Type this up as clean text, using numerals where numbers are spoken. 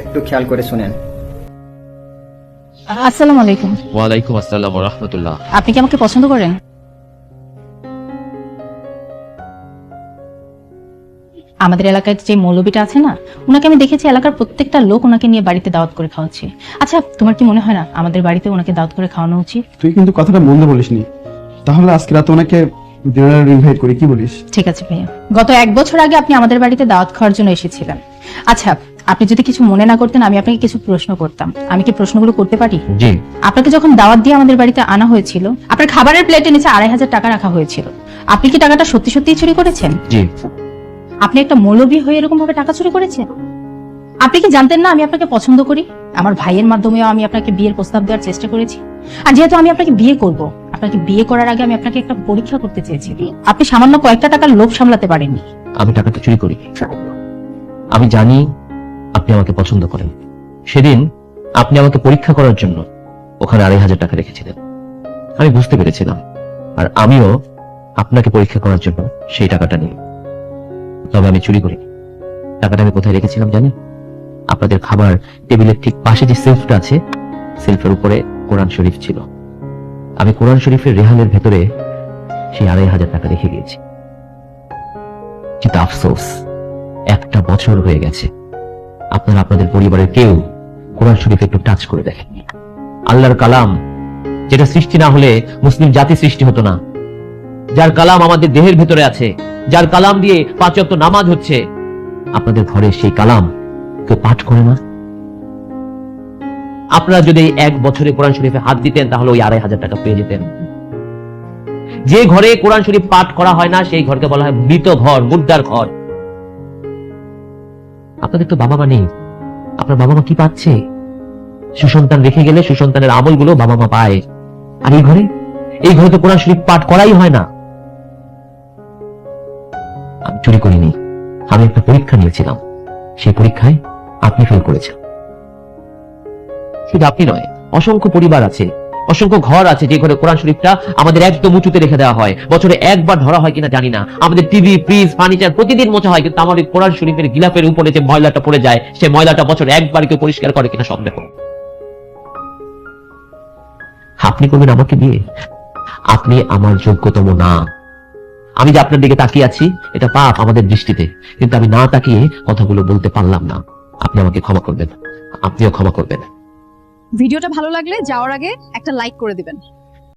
একটু খেয়াল করে শুনেন। আসসালামু আলাইকুম। ওয়ালাইকুম আসসালাম ওয়া রাহমাতুল্লাহ। আপনি কি আমাকে পছন্দ করেন? আমাদের এলাকায় যে মৌলবীটা আছে না, ওনাকে আমি দেখেছি এলাকার প্রত্যেকটা লোক ওনাকে নিয়ে বাড়িতে দাওয়াত করে খাওয়াচ্ছে। আচ্ছা, তোমার কি মনে হয় না আমাদের বাড়িতে ওনাকে দাওয়াত করে খাওয়ানো উচিত? তুই কিন্তু কথাটা মন্দ বলিসনি। তাহলে আজকে রাতে ওনাকে ডিনারে ইনভাইট করি, কি বলিস? ঠিক আছে ভাইয়া, গত 1 বছর আগে আপনি আমাদের বাড়িতে দাওয়াত খাওয়ার জন্য এসেছিলেন। আচ্ছা, আপনি যদি কিছু মনে না করতেন আমি আপনাকে কিছু প্রশ্ন করতাম। আমি কি প্রশ্নগুলো করতে পারি? জি। আপনাকে যখন দাওয়াত দিয়ে আমাদের বাড়িতে আনা হয়েছিল, আপনার খাবারের প্লেটে নিচে 2,500 টাকা রাখা হয়েছিল। আপনি কি টাকাটা সত্যি সত্যি চুরি করেছেন? জি। আপনি একটা মৌলবী হয়ে এরকম ভাবে টাকা চুরি করেছেন? আপনি কি জানতেন না আমি আপনাকে পছন্দ করি? আমার ভাইয়ের মাধ্যমেও আমি আপনাকে বিয়ের প্রস্তাব দেওয়ার চেষ্টা করেছি। আর যেহেতু আমি আপনাকে বিয়ে করব, আপনাকে বিয়ে করার আগে আমি আপনাকে একটা পরীক্ষা করতে চেয়েছি। আপনি সামান্য কয়েকটা টাকার লোভ সামলাতে পারেননি। আমি টাকাটা চুরি করি। আমি জানি আপনি আমাকে পছন্দ করেন। সেদিন আপনি আমাকে পরীক্ষা করার জন্য ওখানে 2,500 টাকা রেখেছিলেন। আমি বুঝতে পেরেছিলাম, আর আমিও আপনাকে পরীক্ষা করার জন্য সেই টাকাটা নিই। তবে আমি চুরি করি। টাকাটা আমি কোথায় রেখেছিলাম জানেন? আপনাদের খাবার টেবিলের ঠিক পাশে যে সেলফটা আছে, সেলফের উপরে কোরআন শরীফ ছিল। আমি কোরআন শরীফের রেহানের ভেতরে সেই 2,500 টাকা রেখে গিয়েছি। কিন্তু আফসোস, 1 বছর হয়ে গেছে, আপনারা আপনাদের পরিবারের কেউ কোরআন শরীফ একটু টাচ করে দেখেননি। আল্লাহর কালাম, যেটা সৃষ্টি না হলে মুসলিম জাতি সৃষ্টি হতো না, যার কালাম আমাদের দেহের ভেতরে আছে, যার কালাম দিয়ে 5 ওয়াক্ত নামাজ হচ্ছে, আপনাদের ঘরে সেই কালাম কেউ পাঠ করে না। আপনারা যদি 1 বছরে কোরআন শরীফে হাত দিতেন তাহলে ওই 2,500 টাকা পেয়ে যেতেন। যে ঘরে কোরআন শরীফ পাঠ করা হয় না সেই ঘরকে বলা হয় মৃত ঘর, মুর্দার ঘর। আপনাদের তো বাবা মা নেই। আপনার বাবা মা কি পাচ্ছে? সুসন্তান রেখে গেলে সুসন্তানের আমলগুলো বাবা মা পায়। আর এই ঘরে তো কোরআন শরীফ পাঠ করাই হয় না। আমি চুরি করিনি, আমি একটা পরীক্ষা নিয়েছিলাম। সেই পরীক্ষায় আপনি ফেল করেছেন। শুধু আপনি নয়, অসংখ্য পরিবার আছে, অসংখ্য ঘর আছে যে ঘরে কোরআন শরীফটা আমাদের একদম উঁচুতে রেখে দেওয়া হয়। বছরে 1 বার ধরা হয় কিনা জানি না। আমাদের টিভি, ফ্রিজ, ফার্নিচার প্রতিদিন মোছা হয়, কিন্তু আমাদের কোরআন শরীফের গিলাফের উপরে যে ময়লাটা পড়ে যায়, সেই ময়লাটা বছরে 1 বার কেউ পরিষ্কার করে কিনা সন্দেহ। আপনি করবেন আমাকে বিয়ে? আপনি আমার যোগ্যতম না। আমি যে আপনার দিকে তাকিয়ে আছি এটা পাপ আমাদের দৃষ্টিতে, কিন্তু আমি না তাকিয়ে কথাগুলো বলতে পারলাম না। আপনি আমাকে ক্ষমা করবেন, আপনিও ক্ষমা করবেন। ভিডিওটা ভালো লাগলে যাওয়ার আগে একটা লাইক করে দিবেন।